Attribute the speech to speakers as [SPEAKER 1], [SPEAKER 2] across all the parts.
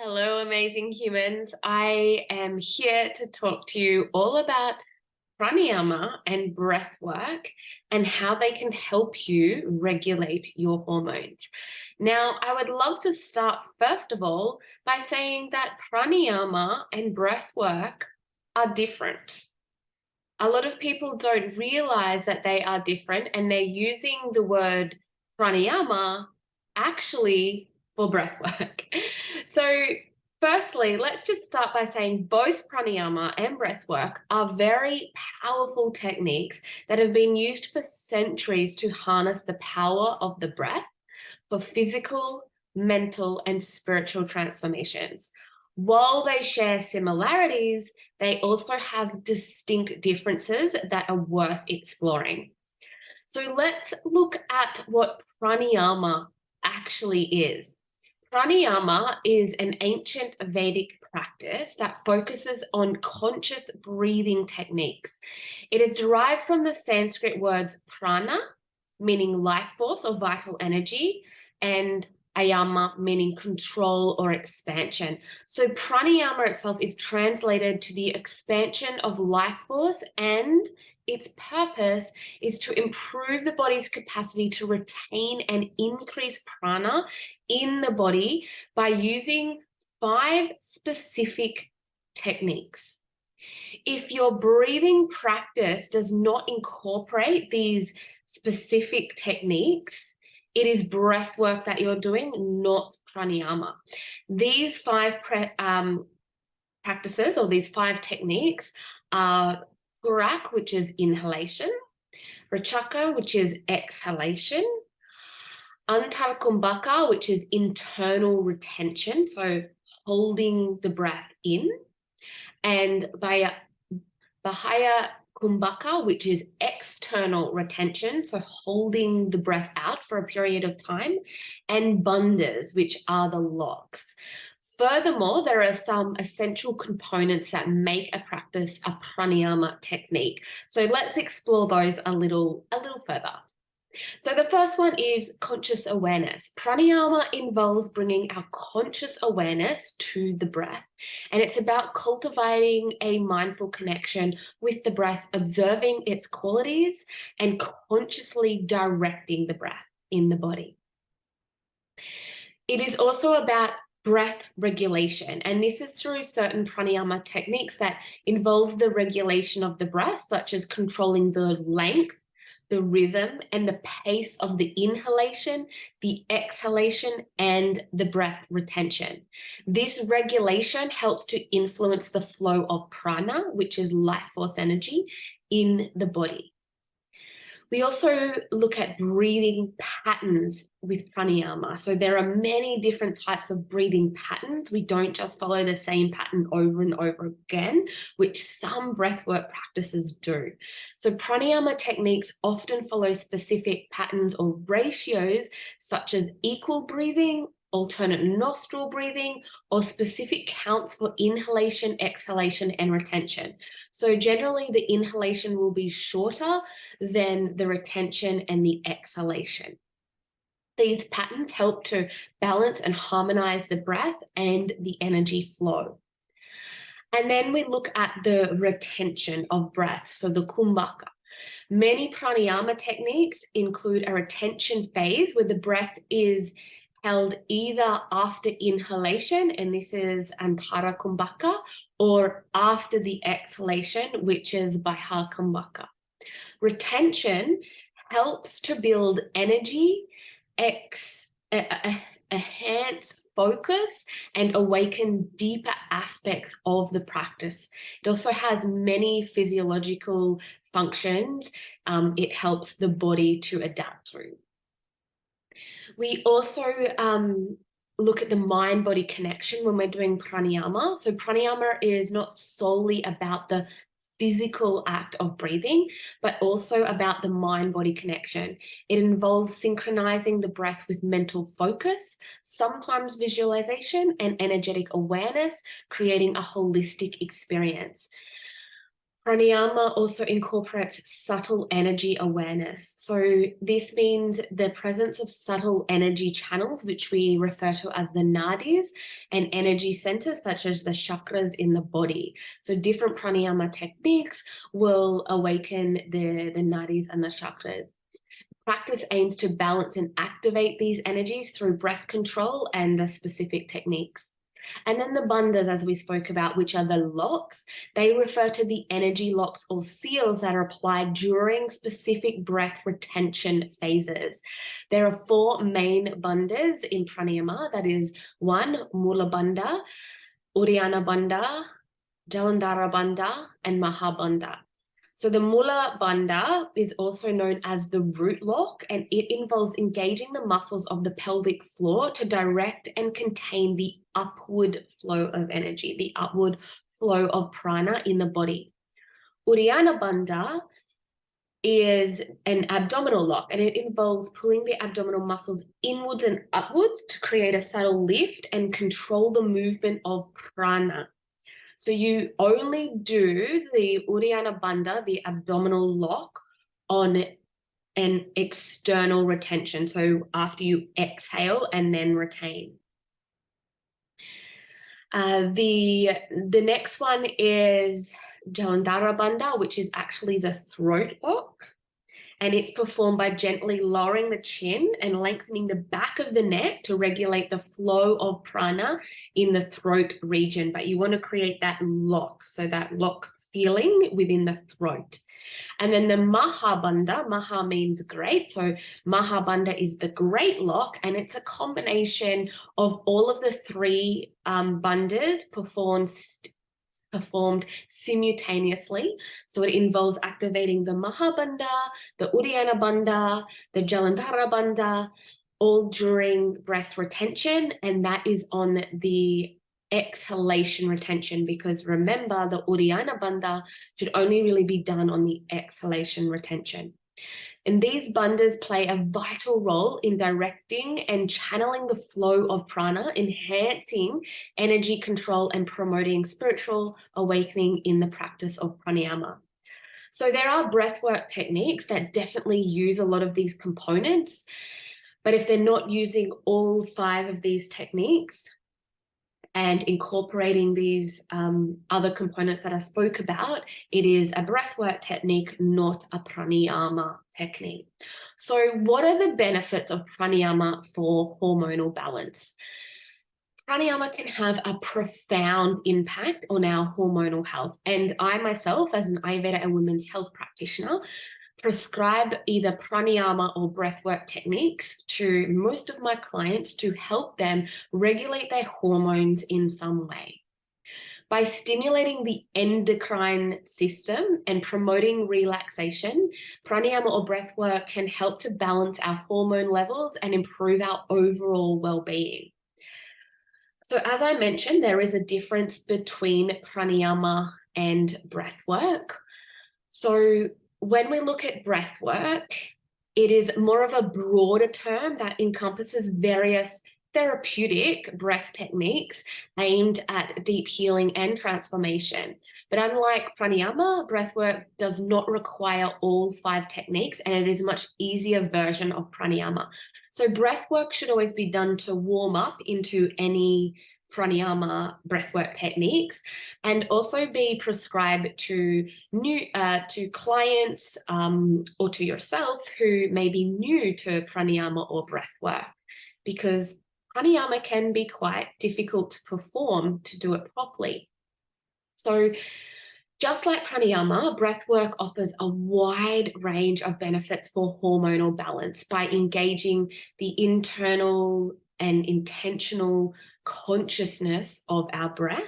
[SPEAKER 1] Hello, amazing humans. I am here to talk to you all about pranayama and breath work and how they can help you regulate your hormones. Now, I would love to start, first of all, by saying that pranayama and breath work are different. A lot of people don't realize that they are different and they're using the word pranayama actually for breath work. So, firstly, let's just start by saying both pranayama and breath work are very powerful techniques that have been used for centuries to harness the power of the breath for physical, mental, and spiritual transformations. While they share similarities, they also have distinct differences that are worth exploring. So let's look at what pranayama actually is. Pranayama is an ancient Vedic practice that focuses on conscious breathing techniques. It is derived from the Sanskrit words prana, meaning life force or vital energy, and ayama, meaning control or expansion. So pranayama itself is translated to the expansion of life force, and its purpose is to improve the body's capacity to retain and increase prana in the body by using 5 specific techniques. If your breathing practice does not incorporate these specific techniques, it is breath work that you're doing, not pranayama. These 5 practices, or these 5 techniques, are Purak, which is inhalation, Rachaka, which is exhalation, Antarkumbhaka, which is internal retention, so holding the breath in, and Bahaya Kumbhaka, which is external retention, so holding the breath out for a period of time, and bandhas, which are the locks. Furthermore, there are some essential components that make a practice a pranayama technique. So let's explore those a little further. So the first one is conscious awareness. Pranayama involves bringing our conscious awareness to the breath, and it's about cultivating a mindful connection with the breath, observing its qualities, and consciously directing the breath in the body. It is also about breath regulation, and this is through certain pranayama techniques that involve the regulation of the breath, such as controlling the length, the rhythm, and the pace of the inhalation, the exhalation, and the breath retention. This regulation helps to influence the flow of prana, which is life force energy, in the body. We also look at breathing patterns with pranayama. So there are many different types of breathing patterns. We don't just follow the same pattern over and over again, which some breathwork practices do. So pranayama techniques often follow specific patterns or ratios, such as equal breathing, alternate nostril breathing, or specific counts for inhalation, exhalation, and retention. So generally the inhalation will be shorter than the retention and the exhalation. These patterns help to balance and harmonize the breath and the energy flow. And then we look at the retention of breath, so the kumbhaka. Many pranayama techniques include a retention phase where the breath is held either after inhalation, and this is Antara Kumbhaka, or after the exhalation, which is Baha Kumbhaka. Retention helps to build energy, enhance focus, and awaken deeper aspects of the practice. It also has many physiological functions. It helps the body to adapt through. We also look at the mind-body connection when we're doing pranayama. So pranayama is not solely about the physical act of breathing, but also about the mind-body connection. It involves synchronizing the breath with mental focus, sometimes visualization, and energetic awareness, creating a holistic experience. Pranayama also incorporates subtle energy awareness. So this means the presence of subtle energy channels, which we refer to as the nadis, and energy centers such as the chakras in the body. So different pranayama techniques will awaken the nadis and the chakras. Practice aims to balance and activate these energies through breath control and the specific techniques. And then the bandhas, as we spoke about, which are the locks, they refer to the energy locks or seals that are applied during specific breath retention phases. There are 4 main bandhas in pranayama. That is 1, Mula Bandha, Uddiyana Bandha, Jalandhara Bandha, and Mahabandha. So the Mula Bandha is also known as the root lock, and it involves engaging the muscles of the pelvic floor to direct and contain the upward flow of energy, the upward flow of prana in the body. Uddiyana Bandha is an abdominal lock, and it involves pulling the abdominal muscles inwards and upwards to create a subtle lift and control the movement of prana. So you only do the Uddiyana Bandha, the abdominal lock, on an external retention. So after you exhale and then retain. The next one is Jalandhara Bandha, which is actually the throat lock. And it's performed by gently lowering the chin and lengthening the back of the neck to regulate the flow of prana in the throat region. But you want to create that lock, so that lock feeling within the throat. And then the Mahabandha, Maha means great. So Mahabandha is the great lock, and it's a combination of all of the 3 bandhas performed simultaneously. So it involves activating the Mahabandha, the Uddiyana Bandha, the Jalandhara Bandha, all during breath retention, and that is on the exhalation retention, because remember, the Uddiyana Bandha should only really be done on the exhalation retention. And these bandhas play a vital role in directing and channeling the flow of prana, enhancing energy control and promoting spiritual awakening in the practice of pranayama. So there are breathwork techniques that definitely use a lot of these components, but if they're not using all 5 of these techniques and incorporating these other components that I spoke about, it is a breathwork technique, not a pranayama technique. So what are the benefits of pranayama for hormonal balance? Pranayama can have a profound impact on our hormonal health. And I myself, as an Ayurveda and women's health practitioner, prescribe either pranayama or breathwork techniques to most of my clients to help them regulate their hormones in some way. By stimulating the endocrine system and promoting relaxation, pranayama or breathwork can help to balance our hormone levels and improve our overall well-being. So as I mentioned, there is a difference between pranayama and breathwork. So when we look at breath work, it is more of a broader term that encompasses various therapeutic breath techniques aimed at deep healing and transformation. But unlike pranayama, breath work does not require all 5 techniques, and it is a much easier version of pranayama. So breath work should always be done to warm up into any pranayama breathwork techniques, and also be prescribed to clients or to yourself who may be new to pranayama or breathwork, because pranayama can be quite difficult to perform, to do it properly. So just like pranayama, breathwork offers a wide range of benefits for hormonal balance by engaging the internal and intentional consciousness of our breath.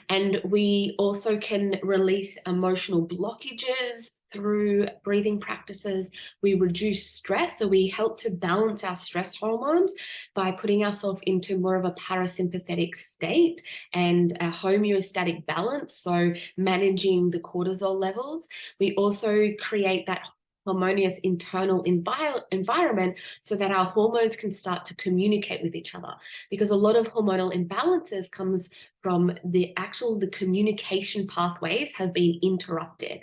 [SPEAKER 1] And we also can release emotional blockages through breathing practices. We reduce stress, so we help to balance our stress hormones by putting ourselves into more of a parasympathetic state and a homeostatic balance, so managing the cortisol levels. We also create that harmonious internal environment so that our hormones can start to communicate with each other. Because a lot of hormonal imbalances comes from the communication pathways have been interrupted.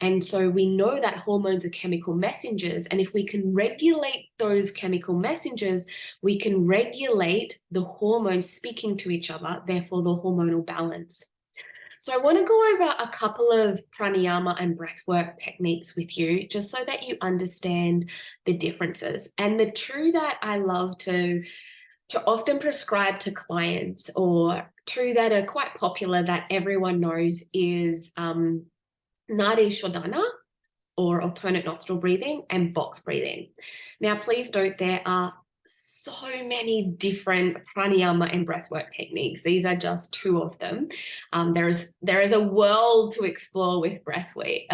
[SPEAKER 1] And so we know that hormones are chemical messengers. And if we can regulate those chemical messengers, we can regulate the hormones speaking to each other, therefore the hormonal balance. So I want to go over a couple of pranayama and breathwork techniques with you, just so that you understand the differences. And the two that I love to often prescribe to clients, or two that are quite popular that everyone knows, is Nadi Shodhana, or alternate nostril breathing, and box breathing. Now, please note there are so many different pranayama and breathwork techniques. These are just two of them. There is a world to explore with breathwork,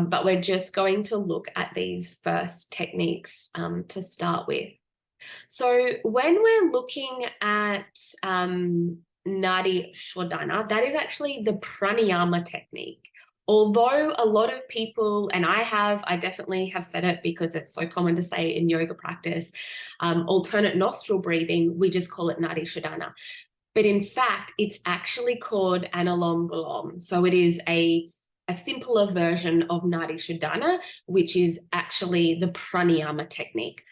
[SPEAKER 1] but we're just going to look at these first techniques to start with. So when we're looking at Nadi Shodhana, that is actually the pranayama technique. Although a lot of people, and I definitely have said it because it's so common to say in yoga practice, alternate nostril breathing, we just call it Nadi Shodhana. But in fact, it's actually called Anulom Vilom. So it is a simpler version of Nadi Shodhana, which is actually the pranayama technique.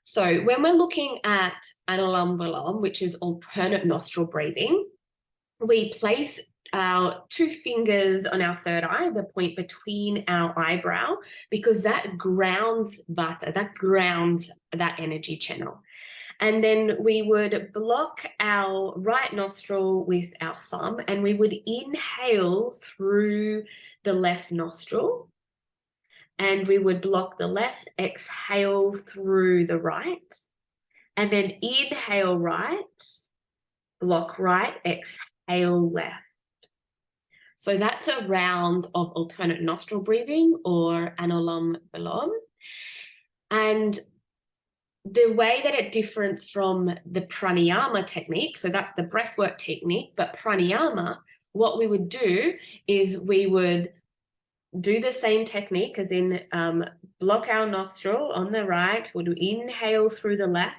[SPEAKER 1] So when we're looking at Anulom Vilom, which is alternate nostril breathing, we place our two fingers on our third eye, the point between our eyebrow, because that grounds vata, that grounds that energy channel. And then we would block our right nostril with our thumb, and we would inhale through the left nostril. And we would block the left, exhale through the right, and then inhale right, block right, exhale left. So that's a round of alternate nostril breathing, or Anulom Vilom. And the way that it differs from the pranayama technique, so that's the breathwork technique, but pranayama, what we would do is we would do the same technique, as in block our nostril on the right, would inhale through the left,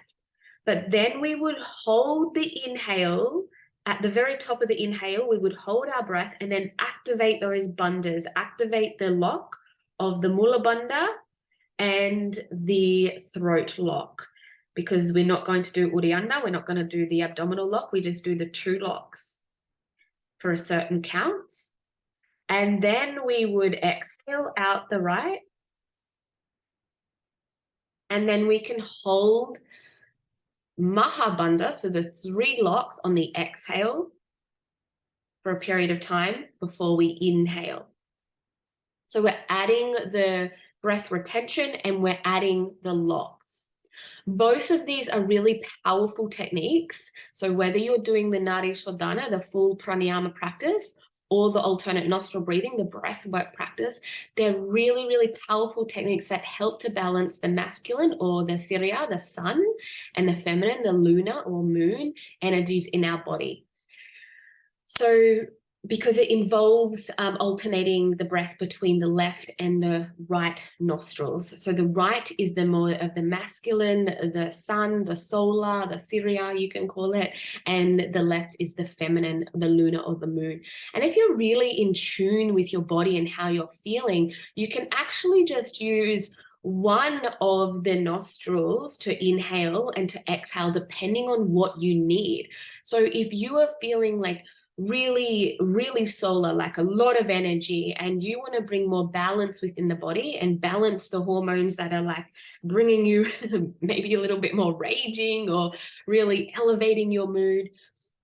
[SPEAKER 1] but then we would hold the inhale. At the very top of the inhale, we would hold our breath and then activate those bandhas, activate the lock of the Mula Bandha and the throat lock, because we're not going to do Uddiyana, we're not going to do the abdominal lock, we just do the two locks for a certain count. And then we would exhale out the right, and then we can hold Mahabandha, so the three locks on the exhale, for a period of time before we inhale. So we're adding the breath retention and we're adding the locks. Both of these are really powerful techniques. So whether you're doing the Nadi Shodhana, the full pranayama practice, or the alternate nostril breathing, the breath work practice, they're really, really powerful techniques that help to balance the masculine, or the Surya, the sun, and the feminine, the lunar or moon energies in our body. So because it involves alternating the breath between the left and the right nostrils. So the right is the more of the masculine, the sun, the solar, the Surya, you can call it, and the left is the feminine, the lunar or the moon. And if you're really in tune with your body and how you're feeling, you can actually just use one of the nostrils to inhale and to exhale, depending on what you need. So if you are feeling like really, really solar, like a lot of energy, and you want to bring more balance within the body and balance the hormones that are like bringing you maybe a little bit more raging or really elevating your mood,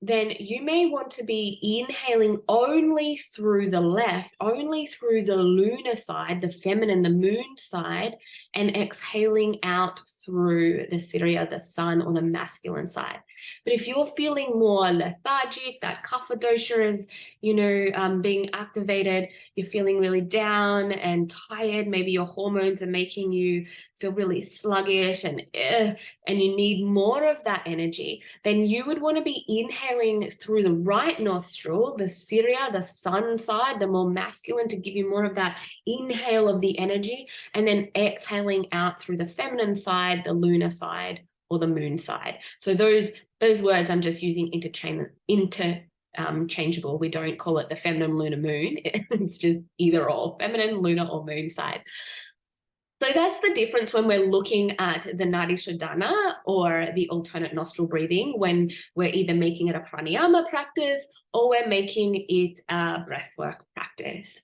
[SPEAKER 1] then you may want to be inhaling only through the left, only through the lunar side, the feminine, the moon side, and exhaling out through the Surya, the sun, or the masculine side. But if you're feeling more lethargic, that kapha dosha is, being activated, you're feeling really down and tired, maybe your hormones are making you feel really sluggish and you need more of that energy, then you would want to be inhaling through the right nostril, the Surya, the sun side, the more masculine, to give you more of that inhale of the energy, and then exhaling out through the feminine side, the lunar side, or the moon side. So those words I'm just using interchangeable. We don't call it the feminine, lunar, moon. It's just either or, feminine, lunar, or moon side. So that's the difference when we're looking at the Nadi Shodhana, or the alternate nostril breathing, when we're either making it a pranayama practice or we're making it a breathwork practice.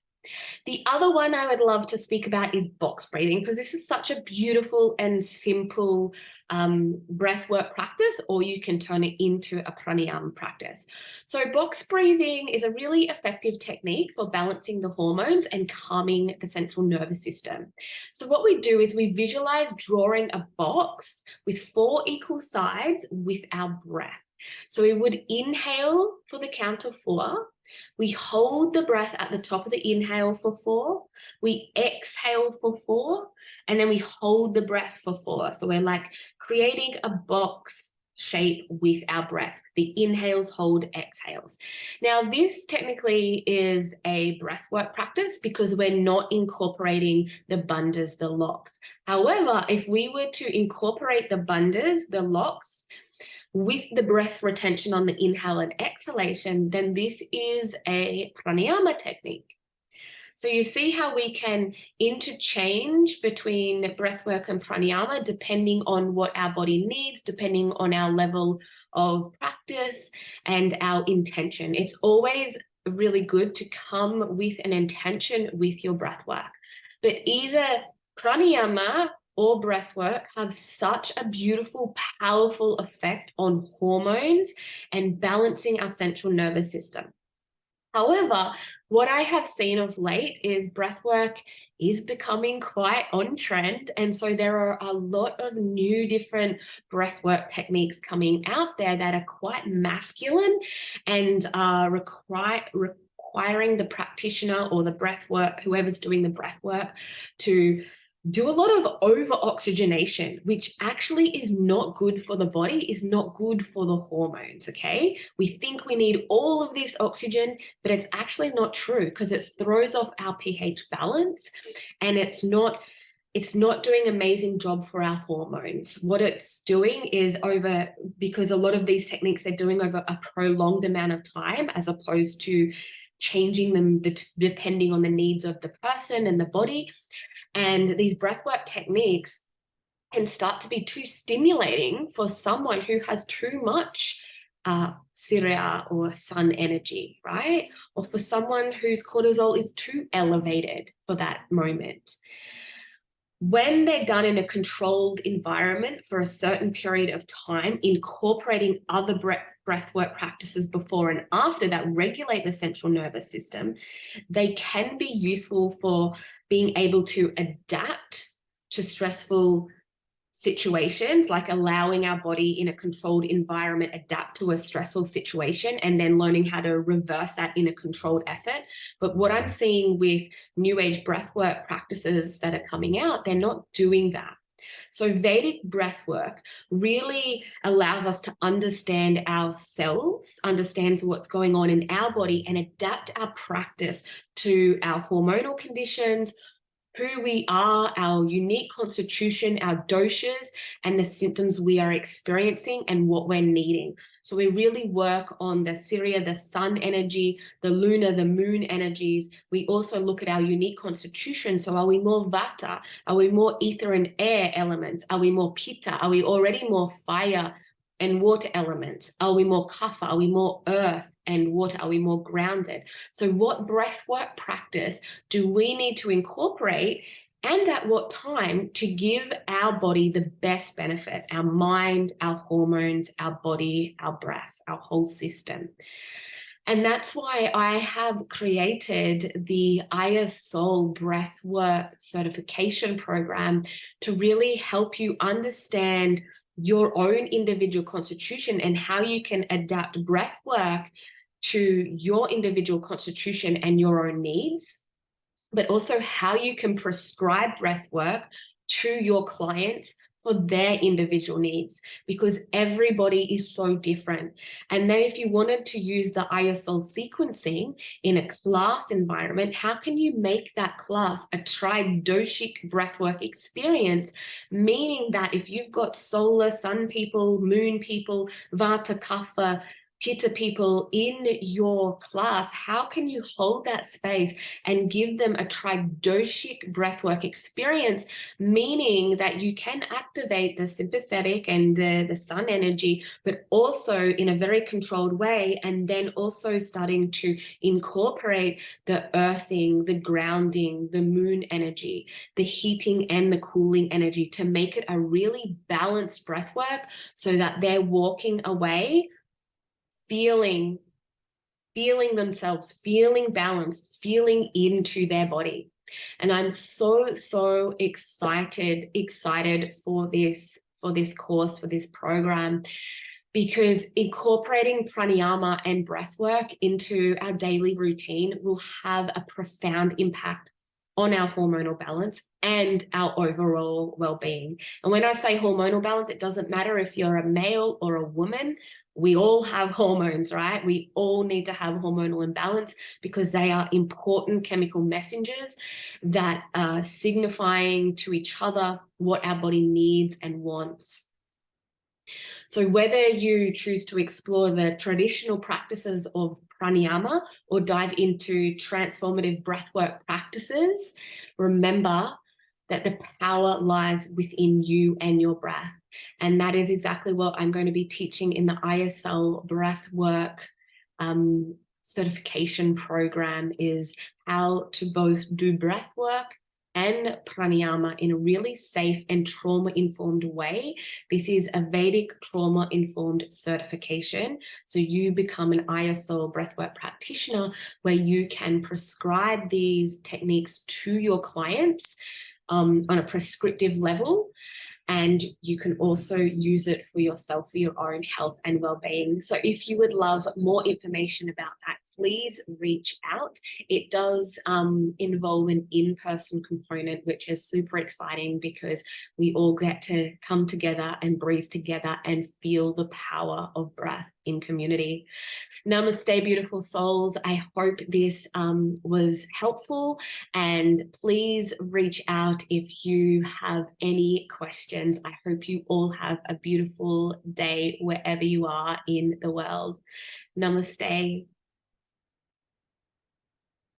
[SPEAKER 1] The other one I would love to speak about is box breathing, because this is such a beautiful and simple breathwork practice, or you can turn it into a pranayama practice. So box breathing is a really effective technique for balancing the hormones and calming the central nervous system. So what we do is we visualize drawing a box with 4 equal sides with our breath. So we would inhale for the count of 4. We hold the breath at the top of the inhale for 4. We exhale for 4. And then we hold the breath for 4. So we're like creating a box shape with our breath. The inhales, hold, exhales. Now, this technically is a breathwork practice because we're not incorporating the bandhas, the locks. However, if we were to incorporate the bandhas, the locks, with the breath retention on the inhale and exhalation, then this is a pranayama technique. So you see how we can interchange between breathwork and pranayama depending on what our body needs, depending on our level of practice and our intention. It's always really good to come with an intention with your breathwork. But either pranayama or breathwork have such a beautiful, powerful effect on hormones and balancing our central nervous system. However, what I have seen of late is breathwork is becoming quite on trend. And so there are a lot of new different breathwork techniques coming out there that are quite masculine and requiring the practitioner or the breathwork, whoever's doing the breathwork, to do a lot of over-oxygenation, which actually is not good for the body, is not good for the hormones, okay? We think we need all of this oxygen, but it's actually not true because it throws off our pH balance, and it's not doing an amazing job for our hormones. What it's doing is because a lot of these techniques they're doing over a prolonged amount of time as opposed to changing them depending on the needs of the person and the body. And these breathwork techniques can start to be too stimulating for someone who has too much Surya or sun energy, right? Or for someone whose cortisol is too elevated for that moment. When they're done in a controlled environment for a certain period of time, incorporating other breathwork practices before and after that regulate the central nervous system, they can be useful for being able to adapt to stressful situations, like allowing our body in a controlled environment adapt to a stressful situation and then learning how to reverse that in a controlled effort. But what I'm seeing with new age breathwork practices that are coming out, they're not doing that. So Vedic breathwork really allows us to understand ourselves, understands what's going on in our body, and adapt our practice to our hormonal conditions, who we are, our unique constitution, our doshas, and the symptoms we are experiencing and what we're needing. So we really work on the Surya, the sun energy, the lunar, the moon energies. We also look at our unique constitution. So are we more vata? Are we more ether and air elements? Are we more pitta? Are we already more fire and water elements? Are we more kapha? Are we more earth and water? Are we more grounded? So what breathwork practice do we need to incorporate, and at what time, to give our body the best benefit, our mind, our hormones, our body, our breath, our whole system? And that's why I have created the ISOL Breathwork certification program to really help you understand your own individual constitution and how you can adapt breath work to your individual constitution and your own needs, but also how you can prescribe breath work to your clients for their individual needs, because everybody is so different. And then if you wanted to use the ISL sequencing in a class environment, how can you make that class a tridoshic breathwork experience? Meaning that if you've got solar, sun people, moon people, vata, kapha, pitta people in your class, how can you hold that space and give them a tridoshic breathwork experience, meaning that you can activate the sympathetic and the sun energy, but also in a very controlled way, and then also starting to incorporate the earthing, the grounding, the moon energy, the heating and the cooling energy, to make it a really balanced breathwork, so that they're walking away feeling themselves, feeling balanced, feeling into their body. And I'm so excited for this course, for this program, because incorporating pranayama and breathwork into our daily routine will have a profound impact on our hormonal balance and our overall well-being. And when I say hormonal balance, it doesn't matter if you're a male or a woman. We all have hormones, right? We all need to have hormonal imbalance, because they are important chemical messengers that are signifying to each other what our body needs and wants. So whether you choose to explore the traditional practices of pranayama or dive into transformative breathwork practices, remember that the power lies within you and your breath. And that is exactly what I'm going to be teaching in the ISL breathwork certification program, is how to both do breathwork and pranayama in a really safe and trauma-informed way. This is a Vedic trauma-informed certification. So you become an ISL breathwork practitioner, where you can prescribe these techniques to your clients on a prescriptive level. And you can also use it for yourself, for your own health and well-being. So if you would love more information about that, please reach out. It does involve an in-person component, which is super exciting, because we all get to come together and breathe together and feel the power of breath in community. Namaste, beautiful souls. I hope this was helpful, and please reach out if you have any questions. I hope you all have a beautiful day wherever you are in the world. Namaste.